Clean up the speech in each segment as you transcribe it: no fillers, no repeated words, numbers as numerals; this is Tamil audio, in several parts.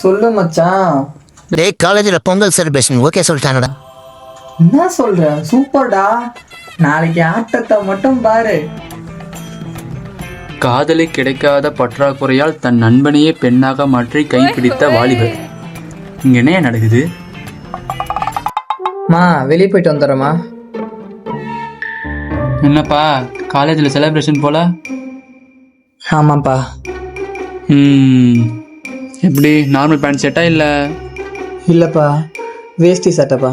சொல்லு மச்சான். டேய் காலேஜில் பொங்கல் செலிப்ரேஷன் ஓகே சொல்லிட்டாங்கடா. என்ன சொல்ற? சூப்பர்டா. நாளைக்கு ஆட்டத்தை மட்டும் பாரு. காதலி கிடைக்காத பற்றாக்குறையால் தன் நண்பனையே பெண்ணாக மாற்றி கைப்பிடித்த வாலிபர். இங்க என்ன நடக்குது? மா வெளியே போயிட்டு வந்துடுறேம்மா. என்னப்பா காலேஜில் செலிப்ரேஷன் போல? ஆமாப்பா. எப்படி நார்மல் பேண்ட் செட்டா இல்லை? இல்லைப்பா, வேஷ்டி சட்டைப்பா.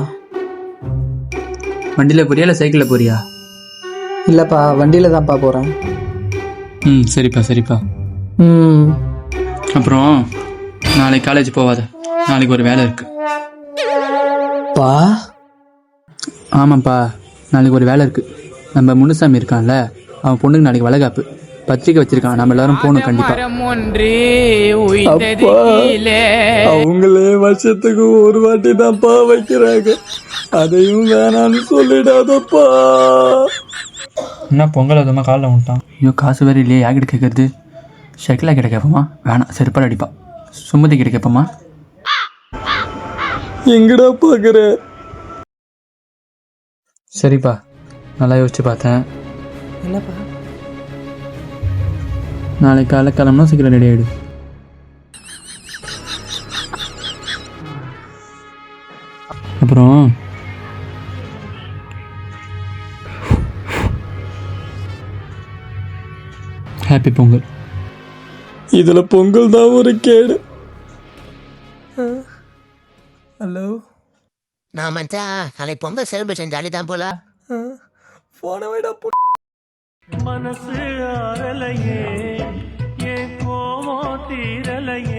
வண்டியில் போறியா இல்லை சைக்கிளில் போறியா? இல்லைப்பா, வண்டியில் தான்ப்பா போகிறேன். சரிப்பா சரிப்பா. ம். அப்புறம் நாளைக்கு காலேஜ் போகாத, நாளைக்கு ஒரு வேலை இருக்கு. பா. ஆமாப்பா, நாளைக்கு ஒரு வேலை இருக்கு. நம்ம முனுசாமி இருக்கான்ல, அவன் பொண்ணுக்கு நாளைக்கு வளைகாப்பு, பத்திரிக்கை வச்சிருக்கான். நம்ம எல்லாரும் போகணும் கண்டிப்பா. அவங்களே வருஷத்துக்கு ஒரு வாட்டி தான்ப்பா வைக்கிறாங்க, அதையும் வேணான்னு சொல்லிடாதப்பா. என்ன பொங்கல் அதுமா காலில் விட்டான்? ஐயோ காசு வேறு இல்லையே, யாக்கிட்ட கேட்கறது? ஷெக்கிலா கிட்ட கேட்போமா? வேணாம், செருப்பால் அடிப்பா. சுமதி கிட்ட கேட்போமா? எங்கடா பாக்குற? சரிப்பா, நல்லா யோசிச்சு பார்த்தேன். என்னப்பா? நாளைக்கு காலை கிளம்புனா சீக்கிரம் ரெடி ஆகிடு. அப்புறம் ஹாப்பி பொங்கல். இதுல பொங்கல் தான் ஒரு கேடு. ஹலோ, நான் மச்சான் நாளைக்கு பொங்கல் செலிப்ரேஷன் ஜாலி தான் போல. போன வைடா. மனசு ஆறலையே, ஏன் கோவம் தீரலையே.